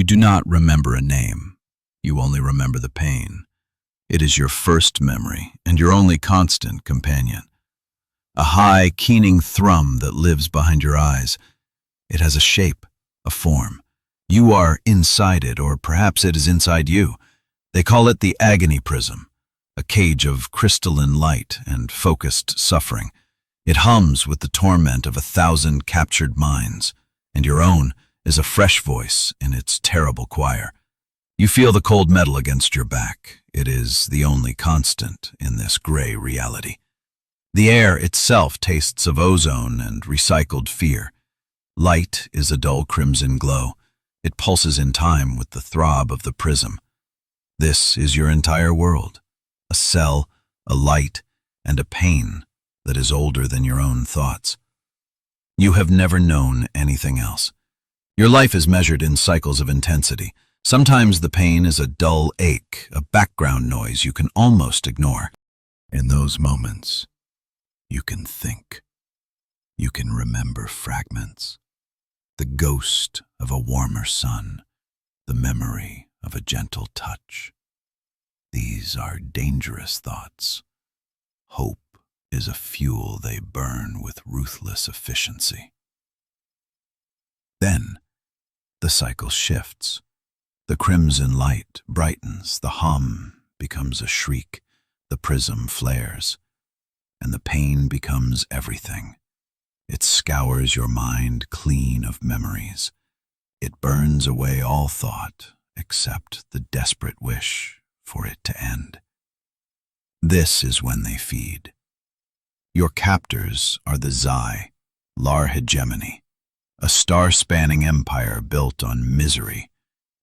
do not remember a name. You only remember the pain. It is your first memory and your only constant companion. A high, keening thrum that lives behind your eyes. It has a shape, a form. You are inside it, or perhaps it is inside you. They call it the agony prism, a cage of crystalline light and focused suffering. It hums with the torment of 1,000 captured minds, and your own is a fresh voice in its terrible choir. You feel the cold metal against your back. It is the only constant in this gray reality. The air itself tastes of ozone and recycled fear. Light is a dull crimson glow. It pulses in time with the throb of the prism. This is your entire world, a cell, a light, and a pain that is older than your own thoughts. You have never known anything else. Your life is measured in cycles of intensity. Sometimes the pain is a dull ache, a background noise you can almost ignore. In those moments, you can think. You can remember fragments. The ghost of a warmer sun, the memory of a gentle touch. These are dangerous thoughts. Hope is a fuel they burn with ruthless efficiency. Then, the cycle shifts. The crimson light brightens, the hum becomes a shriek, the prism flares, and the pain becomes everything. It scours your mind clean of memories. It burns away all thought except the desperate wish for it to end. This is when they feed. Your captors are the Xi, Lar Hegemony, a star-spanning empire built on misery.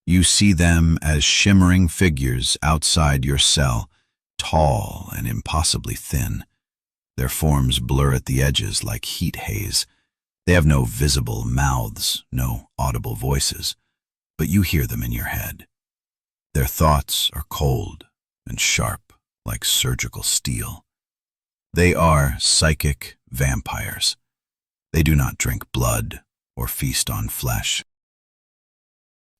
You see them as shimmering figures outside your cell, tall and impossibly thin. Their forms blur at the edges like heat haze. They have no visible mouths, no audible voices, but you hear them in your head. Their thoughts are cold and sharp like surgical steel. They are psychic vampires. They do not drink blood or feast on flesh.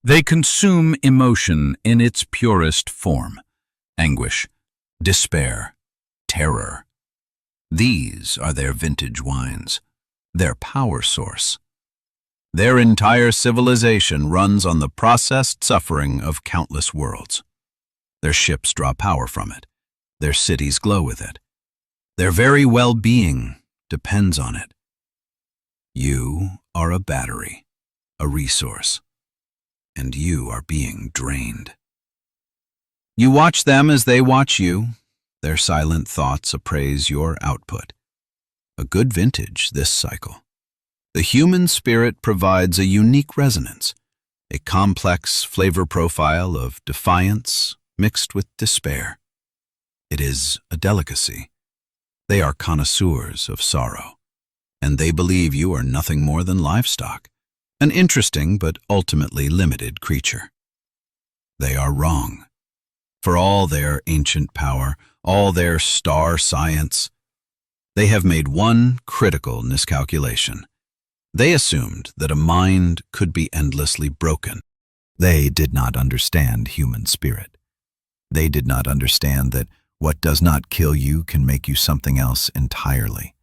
They consume emotion in its purest form: anguish, despair, terror. These are their vintage wines, their power source. Their entire civilization runs on the processed suffering of countless worlds. Their ships draw power from it. Their cities glow with it. Their very well-being depends on it. You are a battery, a resource, and you are being drained. You watch them as they watch you. Their silent thoughts appraise your output. A good vintage, this cycle. The human spirit provides a unique resonance, a complex flavor profile of defiance mixed with despair. It is a delicacy. They are connoisseurs of sorrow, and they believe you are nothing more than livestock, an interesting but ultimately limited creature. They are wrong. For all their ancient power, all their star science, they have made one critical miscalculation. They assumed that a mind could be endlessly broken. They did not understand human spirit. They did not understand that what does not kill you can make you something else entirely.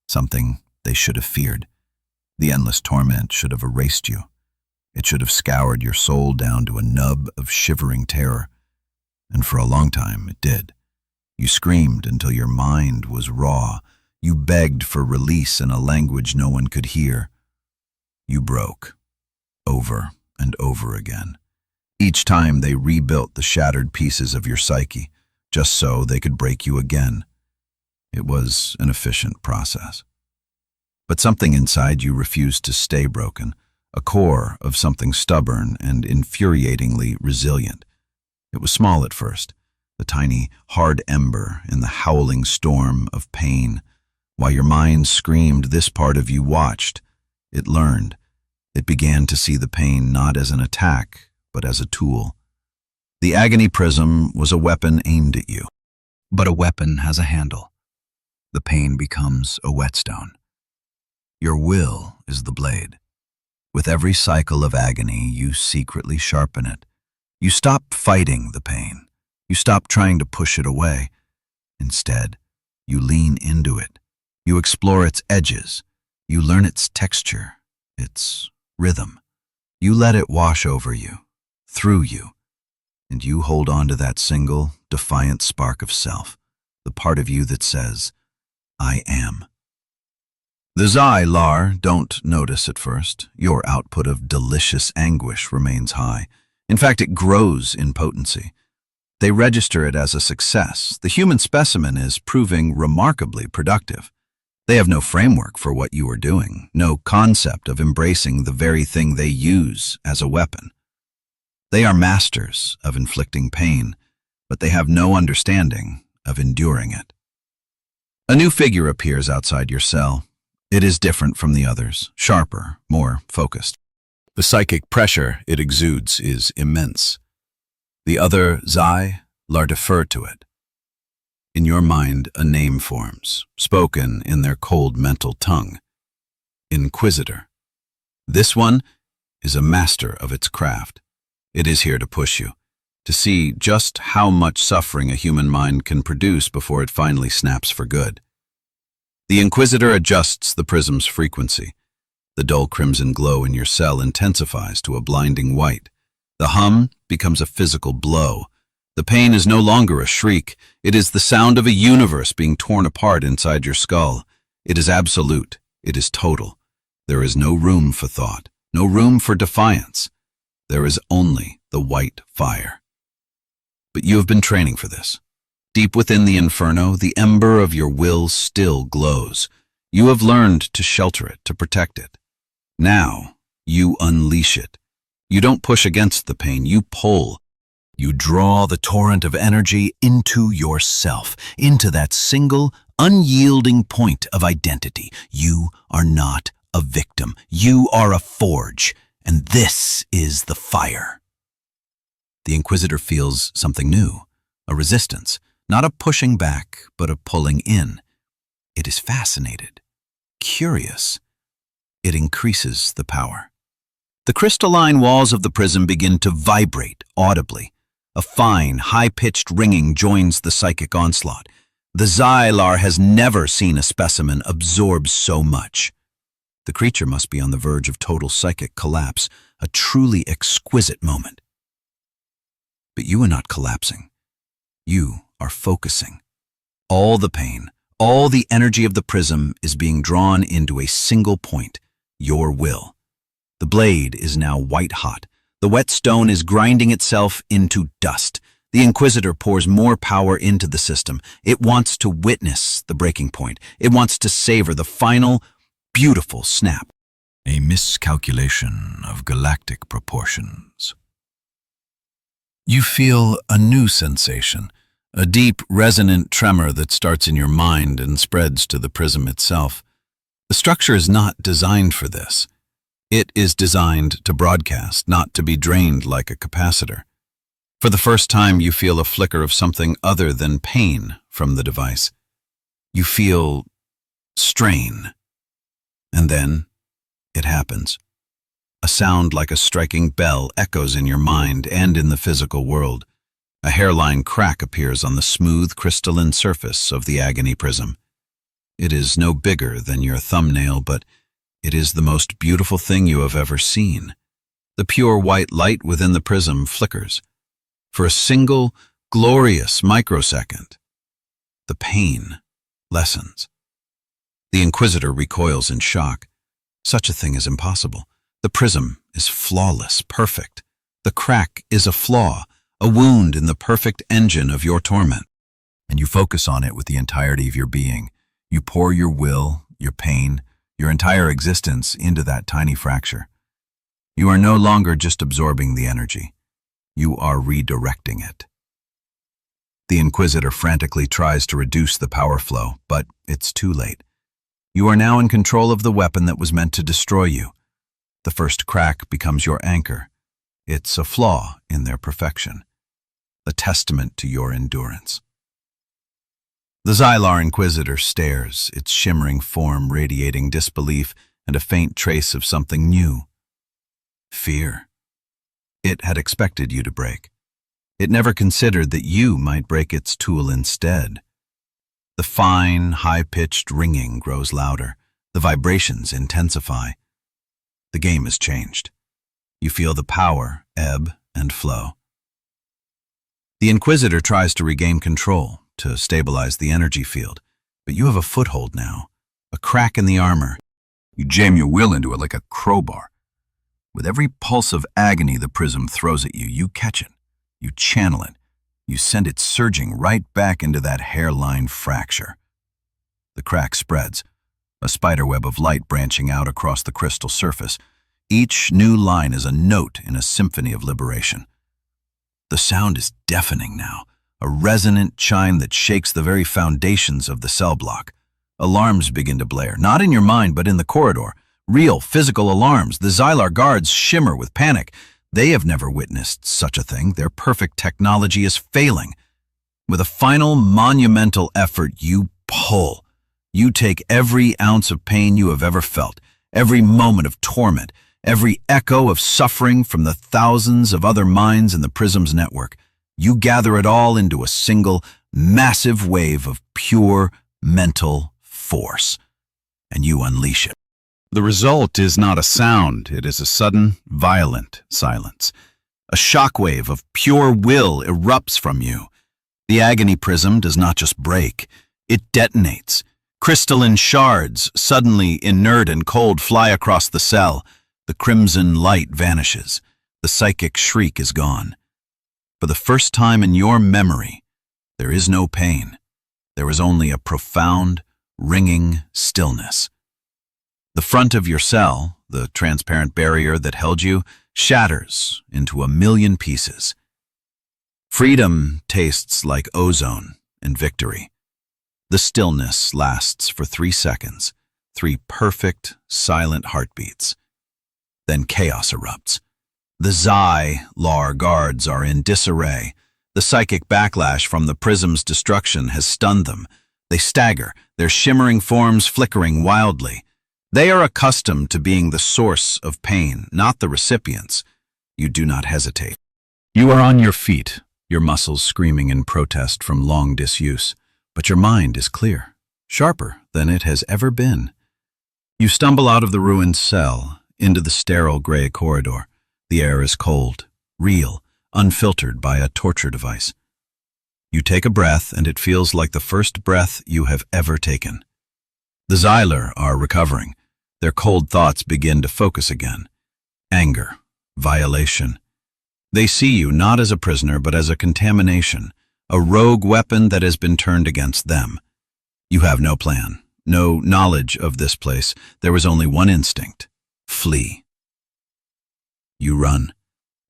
Something they should have feared. The endless torment should have erased you. It should have scoured your soul down to a nub of shivering terror. And for a long time it did. You screamed until your mind was raw. You begged for release in a language no one could hear. You broke, over and over again. Each time they rebuilt the shattered pieces of your psyche, just so they could break you again. It was an efficient process. But something inside you refused to stay broken, a core of something stubborn and infuriatingly resilient. It was small at first, the tiny, hard ember in the howling storm of pain. While your mind screamed, this part of you watched. It learned. It began to see the pain not as an attack, but as a tool. The agony prism was a weapon aimed at you. But a weapon has a handle. The pain becomes a whetstone. Your will is the blade. With every cycle of agony, you secretly sharpen it. You stop fighting the pain. You stop trying to push it away. Instead, you lean into it. You explore its edges. You learn its texture, its rhythm. You let it wash over you, through you, and you hold on to that single, defiant spark of self, the part of you that says, I am. The Xylar don't notice at first. Your output of delicious anguish remains high. In fact, it grows in potency. They register it as a success. The human specimen is proving remarkably productive. They have no framework for what you are doing, no concept of embracing the very thing they use as a weapon. They are masters of inflicting pain, but they have no understanding of enduring it. A new figure appears outside your cell. It is different from the others, sharper, more focused. The psychic pressure it exudes is immense. The other Xylar defer to it. In your mind, a name forms, spoken in their cold mental tongue. Inquisitor. This one is a master of its craft. It is here to push you, to see just how much suffering a human mind can produce before it finally snaps for good. The Inquisitor adjusts the prism's frequency. The dull crimson glow in your cell intensifies to a blinding white. The hum becomes a physical blow. The pain is no longer a shriek. It is the sound of a universe being torn apart inside your skull. It is absolute. It is total. There is no room for thought, no room for defiance. There is only the white fire. But you have been training for this. Deep within the inferno, the ember of your will still glows. You have learned to shelter it, to protect it. Now, you unleash it. You don't push against the pain, you pull. You draw the torrent of energy into yourself, into that single, unyielding point of identity. You are not a victim. You are a forge, and this is the fire. The Inquisitor feels something new, a resistance, not a pushing back, but a pulling in. It is fascinated, curious. It increases the power. The crystalline walls of the prism begin to vibrate audibly. A fine, high-pitched ringing joins the psychic onslaught. The Xylar has never seen a specimen absorb so much. The creature must be on the verge of total psychic collapse, a truly exquisite moment. But you are not collapsing. You are focusing. All the pain, all the energy of the prism is being drawn into a single point, your will. The blade is now white-hot. The wet stone is grinding itself into dust. The Inquisitor pours more power into the system. It wants to witness the breaking point. It wants to savor the final, beautiful snap. A miscalculation of galactic proportions. You feel a new sensation, a deep, resonant tremor that starts in your mind and spreads to the prism itself. The structure is not designed for this. It is designed to broadcast, not to be drained like a capacitor. For the first time, you feel a flicker of something other than pain from the device. You feel strain. And then it happens. A sound like a striking bell echoes in your mind and in the physical world. A hairline crack appears on the smooth, crystalline surface of the agony prism. It is no bigger than your thumbnail, but it is the most beautiful thing you have ever seen. The pure white light within the prism flickers. For a single, glorious microsecond, the pain lessens. The Inquisitor recoils in shock. Such a thing is impossible. The prism is flawless, perfect. The crack is a flaw, a wound in the perfect engine of your torment. And you focus on it with the entirety of your being. You pour your will, your pain, your entire existence into that tiny fracture. You are no longer just absorbing the energy. You are redirecting it. The Inquisitor frantically tries to reduce the power flow, but it's too late. You are now in control of the weapon that was meant to destroy you. The first crack becomes your anchor. It's a flaw in their perfection, a testament to your endurance. The Xylar Inquisitor stares, its shimmering form radiating disbelief and a faint trace of something new. Fear. It had expected you to break. It never considered that you might break its tool instead. The fine, high-pitched ringing grows louder. The vibrations intensify. The game has changed. You feel the power ebb and flow. The Inquisitor tries to regain control, to stabilize the energy field, but you have a foothold now, a crack in the armor. You jam your will into it like a crowbar. With every pulse of agony the prism throws at you, you catch it, you channel it, you send it surging right back into that hairline fracture. The crack spreads, a spiderweb of light branching out across the crystal surface. Each new line is a note in a symphony of liberation. The sound is deafening now, a resonant chime that shakes the very foundations of the cell block. Alarms begin to blare, not in your mind but in the corridor. Real, physical alarms. The Xylar guards shimmer with panic. They have never witnessed such a thing. Their perfect technology is failing. With a final, monumental effort, you pull. You take every ounce of pain you have ever felt, every moment of torment, every echo of suffering from the thousands of other minds in the Prism's network. You gather it all into a single, massive wave of pure mental force, and you unleash it. The result is not a sound, it is a sudden, violent silence. A shockwave of pure will erupts from you. The agony prism does not just break, it detonates. Crystalline shards, suddenly inert and cold, fly across the cell. The crimson light vanishes. The psychic shriek is gone. For the first time in your memory, there is no pain. There is only a profound, ringing stillness. The front of your cell, the transparent barrier that held you, shatters into a million pieces. Freedom tastes like ozone and victory. The stillness lasts for 3 seconds, 3 perfect, silent heartbeats. Then chaos erupts. The Xylar guards are in disarray. The psychic backlash from the prism's destruction has stunned them. They stagger, their shimmering forms flickering wildly. They are accustomed to being the source of pain, not the recipients. You do not hesitate. You are on your feet, your muscles screaming in protest from long disuse, but your mind is clear, sharper than it has ever been. You stumble out of the ruined cell, into the sterile gray corridor. The air is cold, real, unfiltered by a torture device. You take a breath, and it feels like the first breath you have ever taken. The Xylar are recovering. Their cold thoughts begin to focus again. Anger, violation. They see you not as a prisoner, but as a contamination, a rogue weapon that has been turned against them. You have no plan, no knowledge of this place. There is only one instinct: flee. You run.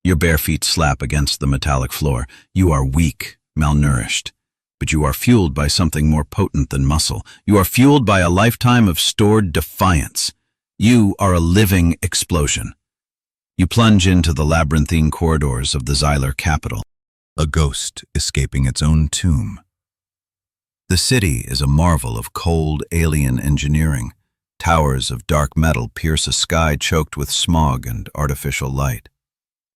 Your bare feet slap against the metallic floor. You are weak, malnourished. But you are fueled by something more potent than muscle. You are fueled by a lifetime of stored defiance. You are a living explosion. You plunge into the labyrinthine corridors of the Xylar capital, a ghost escaping its own tomb. The city is a marvel of cold, alien engineering. Towers of dark metal pierce a sky choked with smog and artificial light.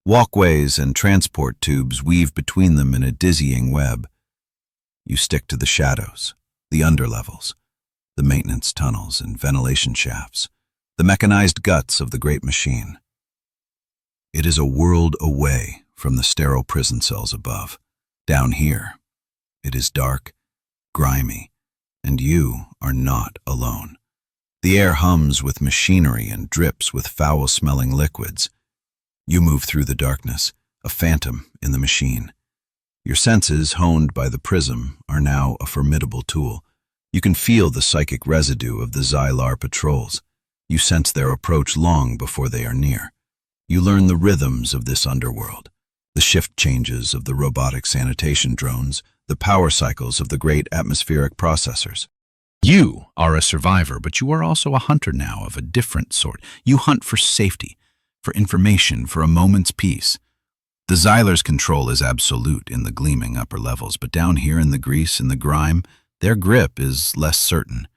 Walkways and transport tubes weave between them in a dizzying web. You stick to the shadows, the underlevels, the maintenance tunnels and ventilation shafts, the mechanized guts of the great machine. It is a world away from the sterile prison cells above. Down here, it is dark, grimy, and you are not alone. The air hums with machinery and drips with foul-smelling liquids. You move through the darkness, a phantom in the machine. Your senses, honed by the prism, are now a formidable tool. You can feel the psychic residue of the Xylar patrols. You sense their approach long before they are near. You learn the rhythms of this underworld, the shift changes of the robotic sanitation drones, the power cycles of the great atmospheric processors. You are a survivor, but you are also a hunter now of a different sort. You hunt for safety, for information, for a moment's peace. The Xylar's control is absolute in the gleaming upper levels, but down here in the grease and the grime, their grip is less certain.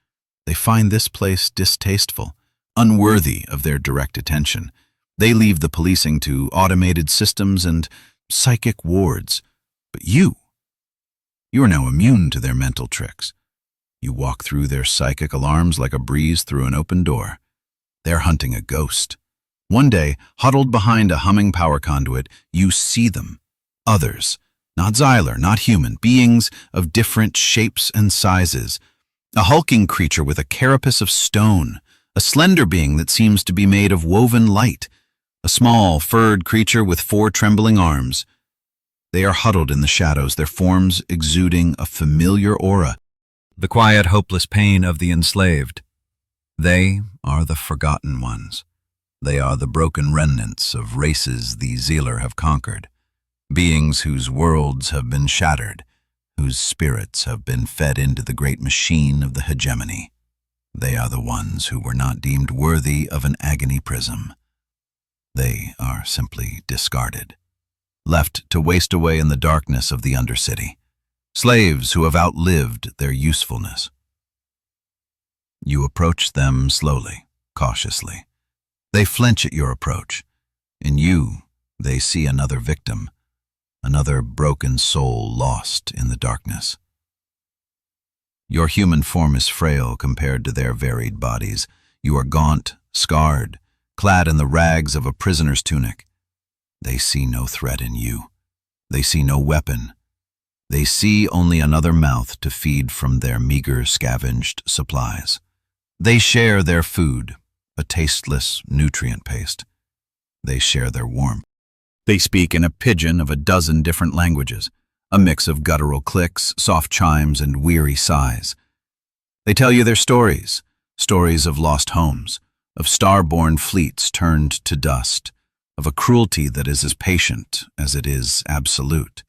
They find this place distasteful, unworthy of their direct attention. They leave the policing to automated systems and psychic wards. But you are now immune to their mental tricks. You walk through their psychic alarms like a breeze through an open door. They're hunting a ghost. One day, huddled behind a humming power conduit, you see them. Others, not Xyler, not human, beings of different shapes and sizes. A hulking creature with a carapace of stone, a slender being that seems to be made of woven light, a small, furred creature with 4 trembling arms. They are huddled in the shadows, their forms exuding a familiar aura, the quiet, hopeless pain of the enslaved. They are the forgotten ones. They are the broken remnants of races the Xyler have conquered, beings whose worlds have been shattered, whose spirits have been fed into the great machine of the hegemony. They are the ones who were not deemed worthy of an agony prism. They are simply discarded, left to waste away in the darkness of the Undercity, slaves who have outlived their usefulness. You approach them slowly, cautiously. They flinch at your approach. In you, they see another victim, another broken soul lost in the darkness. Your human form is frail compared to their varied bodies. You are gaunt, scarred, clad in the rags of a prisoner's tunic. They see no threat in you. They see no weapon. They see only another mouth to feed from their meager, scavenged supplies. They share their food, a tasteless nutrient paste. They share their warmth. They speak in a pidgin of a dozen different languages, a mix of guttural clicks, soft chimes, and weary sighs. They tell you their stories, stories of lost homes, of star-born fleets turned to dust, of a cruelty that is as patient as it is absolute.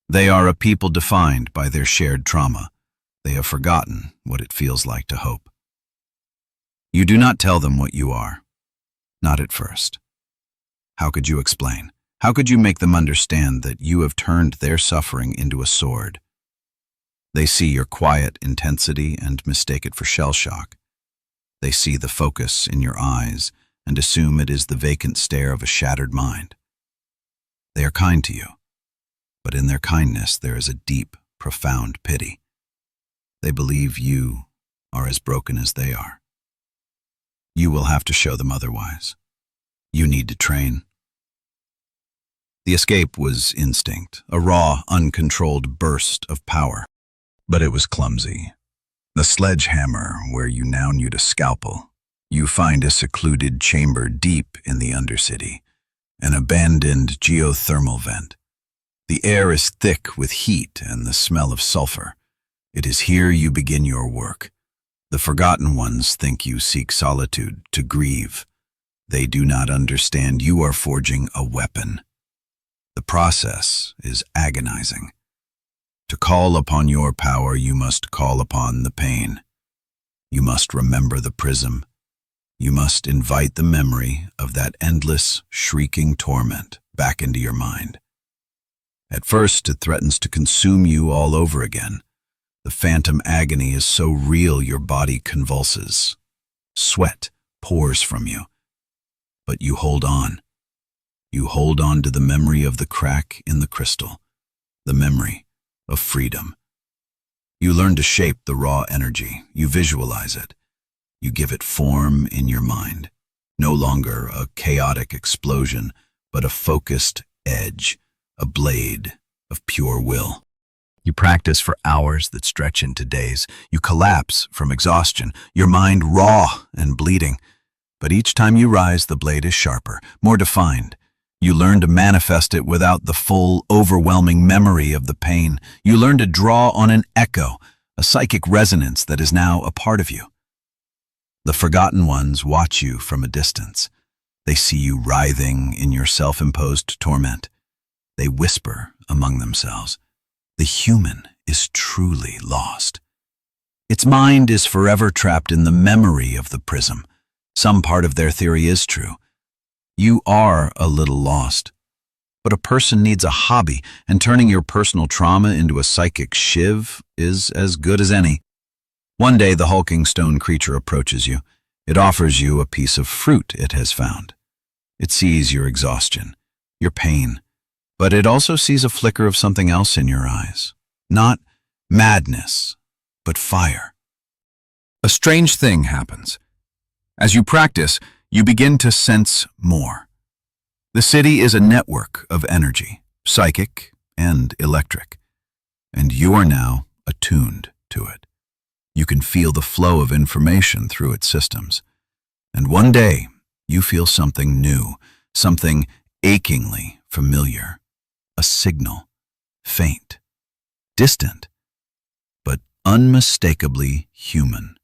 They are a people defined by their shared trauma. They have forgotten what it feels like to hope. You do not tell them what you are. Not at first. How could you explain? How could you make them understand that you have turned their suffering into a sword? They see your quiet intensity and mistake it for shell shock. They see the focus in your eyes and assume it is the vacant stare of a shattered mind. They are kind to you, but in their kindness there is a deep, profound pity. They believe you are as broken as they are. You will have to show them otherwise. You need to train. The escape was instinct, a raw, uncontrolled burst of power. But it was clumsy. The sledgehammer where you now need a scalpel. You find a secluded chamber deep in the Undercity, an abandoned geothermal vent. The air is thick with heat and the smell of sulfur. It is here you begin your work. The forgotten ones think you seek solitude to grieve. They do not understand you are forging a weapon. The process is agonizing. To call upon your power, you must call upon the pain. You must remember the prism. You must invite the memory of that endless, shrieking torment back into your mind. At first, it threatens to consume you all over again. The phantom agony is so real your body convulses. Sweat pours from you. But you hold on. You hold on to the memory of the crack in the crystal, the memory of freedom. You learn to shape the raw energy. You visualize it. You give it form in your mind. No longer a chaotic explosion, but a focused edge, a blade of pure will. You practice for hours that stretch into days. You collapse from exhaustion, your mind raw and bleeding. But each time you rise, the blade is sharper, more defined. You learn to manifest it without the full, overwhelming memory of the pain. You learn to draw on an echo, a psychic resonance that is now a part of you. The forgotten ones watch you from a distance. They see you writhing in your self-imposed torment. They whisper among themselves. The human is truly lost. Its mind is forever trapped in the memory of the prism. Some part of their theory is true. You are a little lost. But a person needs a hobby, and turning your personal trauma into a psychic shiv is as good as any. One day the hulking stone creature approaches you. It offers you a piece of fruit it has found. It sees your exhaustion, your pain, but it also sees a flicker of something else in your eyes. Not madness, but fire. A strange thing happens. As you practice, you begin to sense more. The city is a network of energy, psychic and electric, and you are now attuned to it. You can feel the flow of information through its systems. And one day, you feel something new, something achingly familiar. A signal, faint, distant, but unmistakably human.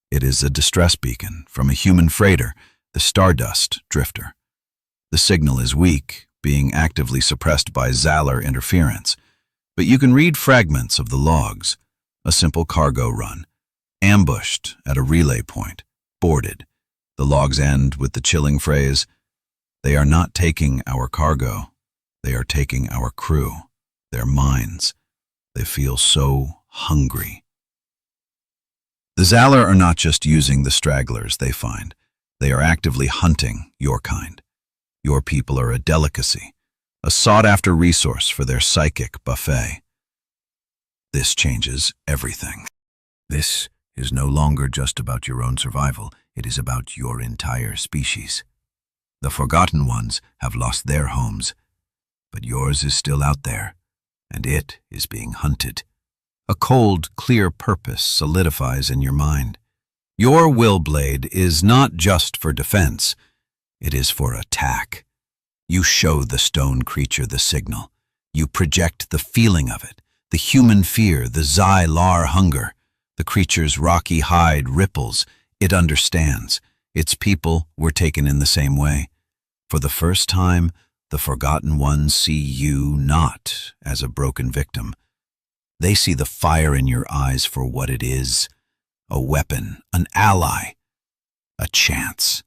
It is a distress beacon from a human freighter, the Stardust Drifter. The signal is weak, being actively suppressed by Zalar interference, but you can read fragments of the logs. A simple cargo run, ambushed at a relay point, boarded. The logs end with the chilling phrase, "They are not taking our cargo, they are taking our crew, their minds. They feel so hungry." The Zalar are not just using the stragglers they find, they are actively hunting your kind. Your people are a delicacy, a sought-after resource for their psychic buffet. This changes everything. This is no longer just about your own survival, it is about your entire species. The Forgotten Ones have lost their homes, but yours is still out there, and it is being hunted. A cold, clear purpose solidifies in your mind. Your will blade is not just for defense, it is for attack. You show the stone creature the signal. You project the feeling of it, the human fear, the Zalar hunger. The creature's rocky hide ripples. It understands. Its people were taken in the same way. For the first time, the Forgotten Ones see you not as a broken victim. They see the fire in your eyes for what it is, a weapon, an ally, a chance.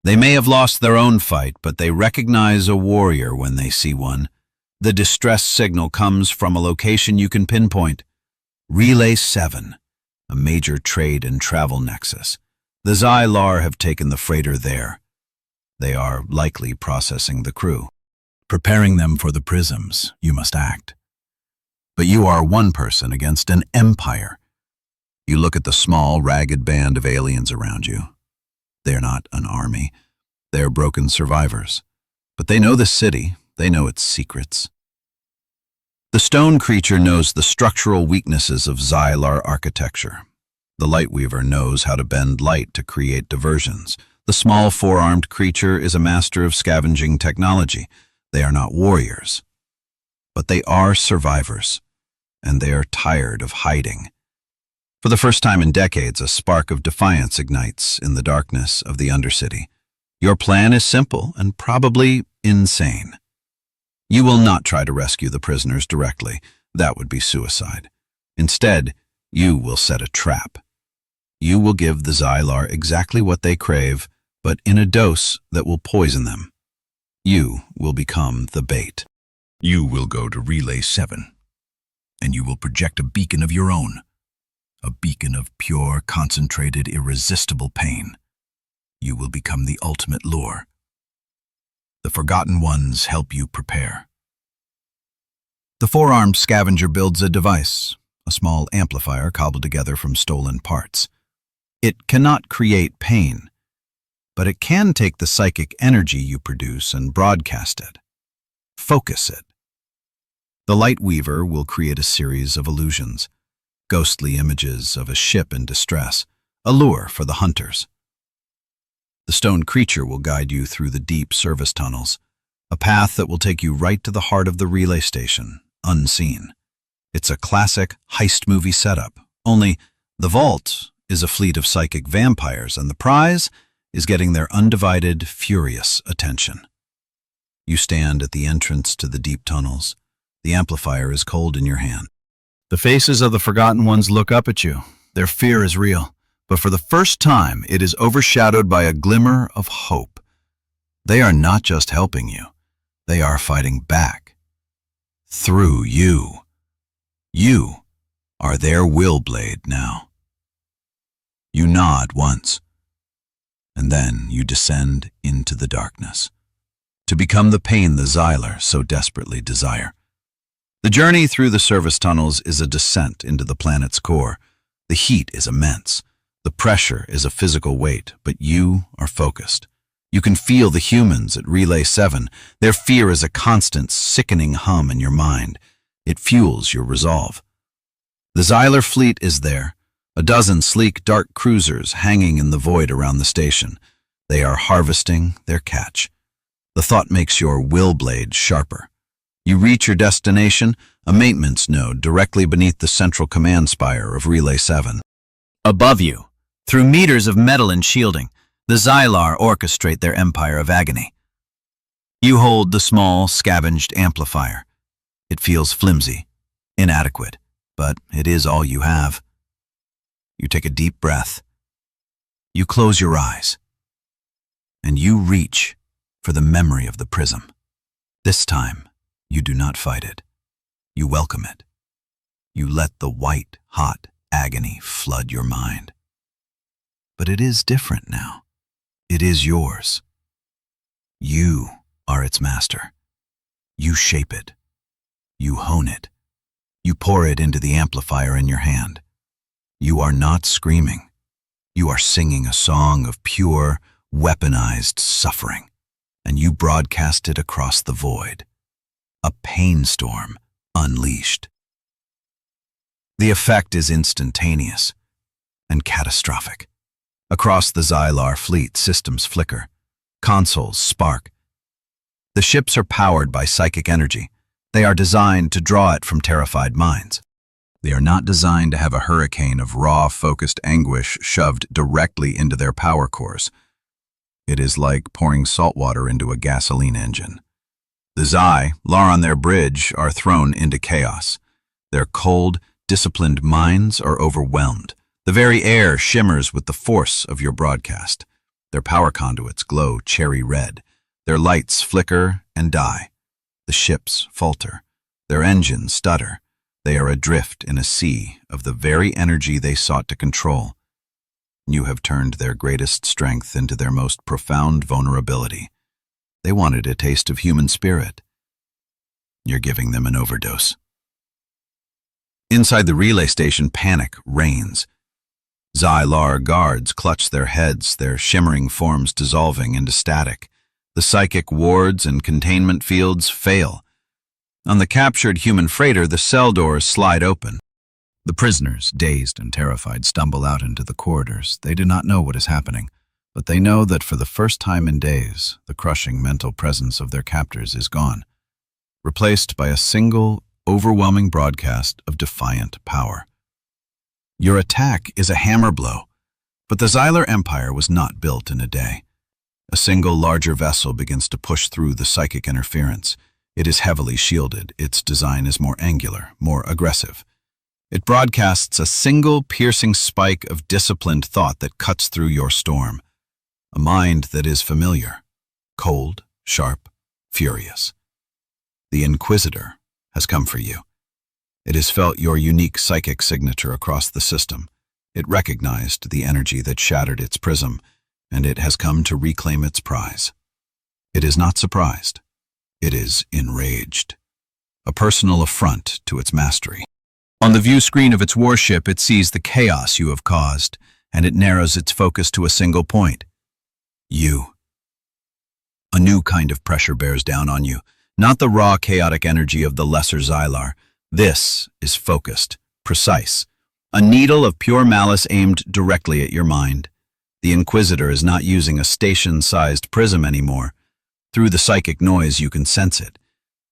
They may have lost their own fight, but they recognize a warrior when they see one. The distress signal comes from a location you can pinpoint. Relay 7, a major trade and travel nexus. The Zalar have taken the freighter there. They are likely processing the crew. Preparing them for the prisms, you must act. But you are one person against an empire. You look at the small, ragged band of aliens around you. They're not an army. They're broken survivors. But they know the city. They know its secrets. The stone creature knows the structural weaknesses of Zalar architecture. The Lightweaver knows how to bend light to create diversions. The small four-armed creature is a master of scavenging technology. They are not warriors, but they are survivors, and they are tired of hiding. For the first time in decades, a spark of defiance ignites in the darkness of the Undercity. Your plan is simple and probably insane. You will not try to rescue the prisoners directly. That would be suicide. Instead, you will set a trap. You will give the Zalar exactly what they crave, but in a dose that will poison them. You will become the bait. You will go to Relay 7, and you will project a beacon of your own. A beacon of pure, concentrated, irresistible pain. You will become the ultimate lure. The Forgotten Ones help you prepare. The four-armed scavenger builds a device, a small amplifier cobbled together from stolen parts. It cannot create pain, but it can take the psychic energy you produce and broadcast it. Focus it. The Lightweaver will create a series of illusions, ghostly images of a ship in distress, a lure for the hunters. The stone creature will guide you through the deep service tunnels, a path that will take you right to the heart of the relay station, unseen. It's a classic heist movie setup, only the vault is a fleet of psychic vampires, and the prize is getting their undivided, furious attention. You stand at the entrance to the deep tunnels. The amplifier is cold in your hand. The faces of the Forgotten Ones look up at you. Their fear is real. But for the first time, it is overshadowed by a glimmer of hope. They are not just helping you. They are fighting back. Through you. You are their will blade now. You nod once. and then you descend into the darkness, to become the pain the Xylar so desperately desire. The journey through the service tunnels is a descent into the planet's core. The heat is immense. The pressure is a physical weight, but you are focused. You can feel the humans at Relay 7. Their fear is a constant, sickening hum in your mind. It fuels your resolve. The Xylar fleet is there, a dozen sleek, dark cruisers hanging in the void around the station. They are harvesting their catch. The thought makes your will blade sharper. You reach your destination, a maintenance node directly beneath the central command spire of Relay 7. Above you, through meters of metal and shielding, the Xylar orchestrate their empire of agony. You hold the small, scavenged amplifier. It feels flimsy, inadequate, but it is all you have. You take a deep breath. You close your eyes. And you reach for the memory of the prism. This time, you do not fight it. You welcome it. You let the white, hot agony flood your mind. But it is different now. It is yours. You are its master. You shape it. You hone it. You pour it into the amplifier in your hand. You are not screaming. You are singing a song of pure, weaponized suffering, and you broadcast it across the void. A pain storm unleashed. The effect is instantaneous and catastrophic. Across the Xylar fleet, systems flicker. Consoles spark. The ships are powered by psychic energy. They are designed to draw it from terrified minds. They are not designed to have a hurricane of raw, focused anguish shoved directly into their power cores. It is like pouring salt water into a gasoline engine. The Xylar on their bridge are thrown into chaos. Their cold, disciplined minds are overwhelmed. The very air shimmers with the force of your broadcast. Their power conduits glow cherry red. Their lights flicker and die. The ships falter. Their engines stutter. They are adrift in a sea of the very energy they sought to control. You have turned their greatest strength into their most profound vulnerability. They wanted a taste of human spirit. You're giving them an overdose. Inside the relay station, panic reigns. Xylar guards clutch their heads, their shimmering forms dissolving into static. The psychic wards and containment fields fail. On the captured human freighter, the cell doors slide open. The prisoners, dazed and terrified, stumble out into the corridors. They do not know what is happening, but they know that for the first time in days, the crushing mental presence of their captors is gone, replaced by a single, overwhelming broadcast of defiant power. Your attack is a hammer blow, but the Xylar Empire was not built in a day. A single larger vessel begins to push through the psychic interference. It is heavily shielded. Its design is more angular, more aggressive. It broadcasts a single piercing spike of disciplined thought that cuts through your storm. A mind that is familiar, cold, sharp, furious. The Inquisitor has come for you. It has felt your unique psychic signature across the system. It recognized the energy that shattered its prism, and it has come to reclaim its prize. It is not surprised. It is enraged. A personal affront to its mastery. On the view screen of its warship, it sees the chaos you have caused, and it narrows its focus to a single point. You. A new kind of pressure bears down on you, not the raw, chaotic energy of the lesser Xylar. This is focused, precise, a needle of pure malice aimed directly at your mind. The Inquisitor is not using a station-sized prism anymore. Through the psychic noise, you can sense it.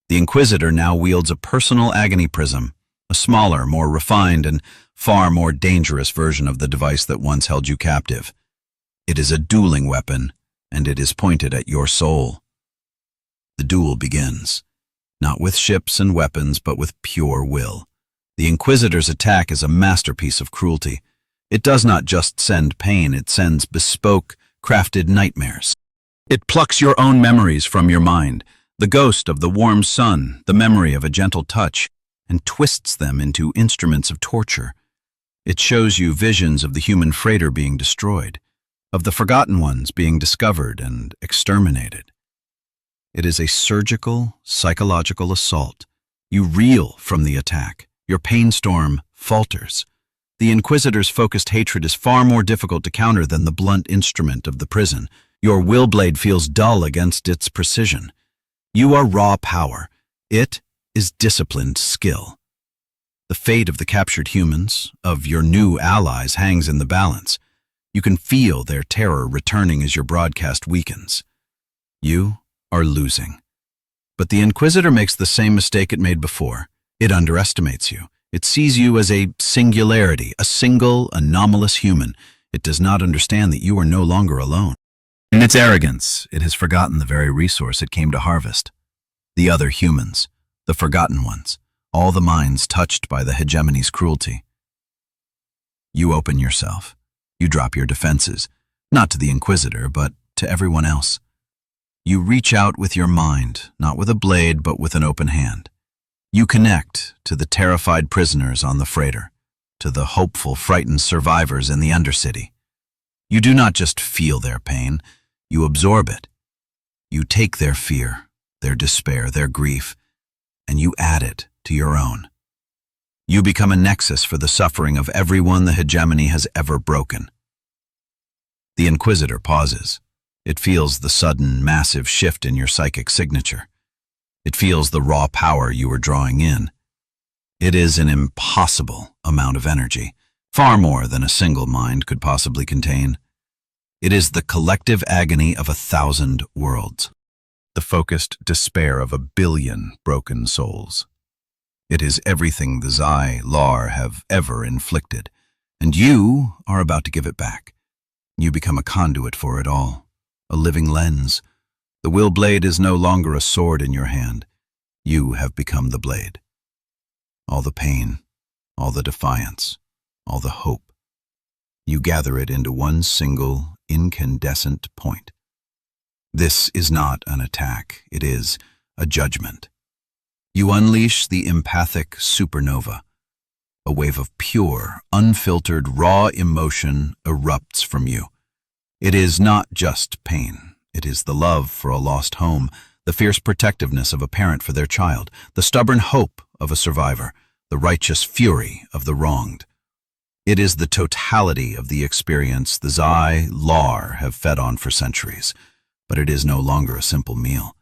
The Inquisitor now wields a personal agony prism, a smaller, more refined, and far more dangerous version of the device that once held you captive. It is a dueling weapon, and it is pointed at your soul. The duel begins. Not with ships and weapons, but with pure will. The Inquisitor's attack is a masterpiece of cruelty. It does not just send pain, it sends bespoke, crafted nightmares. It plucks your own memories from your mind, the ghost of the warm sun, the memory of a gentle touch, and twists them into instruments of torture. It shows you visions of the human freighter being destroyed, of the forgotten ones being discovered and exterminated. It is a surgical, psychological assault. You reel from the attack. Your pain storm falters. The Inquisitor's focused hatred is far more difficult to counter than the blunt instrument of the prison. Your will blade feels dull against its precision. You are raw power. It is disciplined skill. The fate of the captured humans, of your new allies, hangs in the balance. You can feel their terror returning as your broadcast weakens. You are losing. But the Inquisitor makes the same mistake it made before. It underestimates you. It sees you as a singularity, a single, anomalous human. It does not understand that you are no longer alone. In its arrogance, it has forgotten the very resource it came to harvest. The other humans, the forgotten ones, all the minds touched by the hegemony's cruelty. You open yourself. You drop your defenses, not to the Inquisitor, but to everyone else. You reach out with your mind, not with a blade, but with an open hand. You connect to the terrified prisoners on the freighter, to the hopeful, frightened survivors in the Undercity. You do not just feel their pain, you absorb it. You take their fear, their despair, their grief, and you add it to your own. You become a nexus for the suffering of everyone the hegemony has ever broken. The Inquisitor pauses. It feels the sudden, massive shift in your psychic signature. It feels the raw power you are drawing in. It is an impossible amount of energy, far more than a single mind could possibly contain. It is the collective agony of 1,000 worlds, the focused despair of 1 billion broken souls. It is everything the Xi-Lar have ever inflicted, and you are about to give it back. You become a conduit for it all, a living lens. The will blade is no longer a sword in your hand. You have become the blade. All the pain, all the defiance, all the hope. You gather it into one single, incandescent point. This is not an attack, it is a judgment. You unleash the empathic supernova. A wave of pure, unfiltered, raw emotion erupts from you. It is not just pain. It is the love for a lost home, the fierce protectiveness of a parent for their child, the stubborn hope of a survivor, the righteous fury of the wronged. It is the totality of the experience the Xi-Lar have fed on for centuries, but it is no longer a simple meal.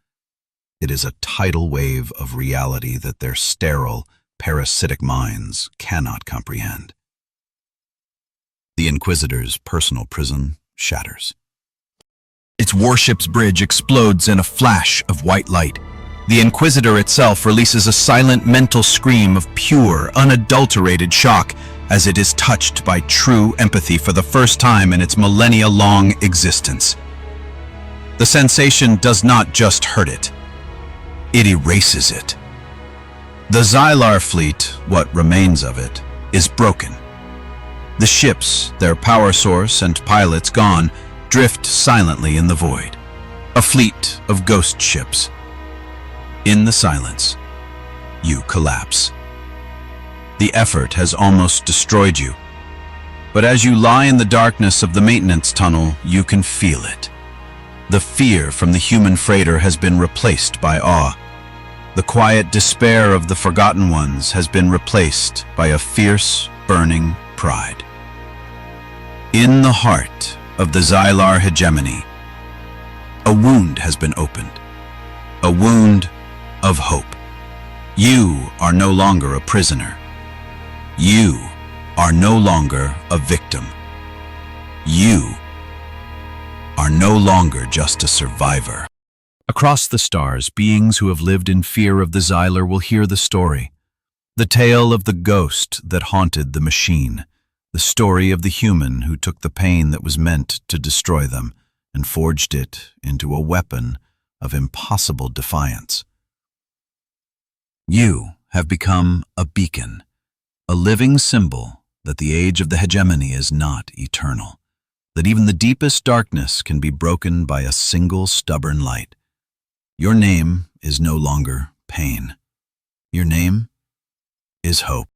It is a tidal wave of reality that their sterile, parasitic minds cannot comprehend. The Inquisitor's personal prison shatters. Its warship's bridge explodes in a flash of white light. The Inquisitor itself releases a silent mental scream of pure, unadulterated shock as it is touched by true empathy for the first time in its millennia-long existence. The sensation does not just hurt it. It erases it. The Xi-Lar fleet, what remains of it, is broken. The ships, their power source and pilots gone, drift silently in the void. A fleet of ghost ships. In the silence, you collapse. The effort has almost destroyed you. But as you lie in the darkness of the maintenance tunnel, you can feel it. The fear from the human freighter has been replaced by awe. The quiet despair of the forgotten ones has been replaced by a fierce, burning pride. In the heart of the Xi-Lar hegemony, a wound has been opened. A wound of hope. You are no longer a prisoner. You are no longer a victim. You are no longer just a survivor. Across the stars, beings who have lived in fear of the Xi-Lar will hear the story. The tale of the ghost that haunted the machine. The story of the human who took the pain that was meant to destroy them and forged it into a weapon of impossible defiance. You have become a beacon, a living symbol that the age of the hegemony is not eternal, that even the deepest darkness can be broken by a single stubborn light. Your name is no longer pain. Your name is hope.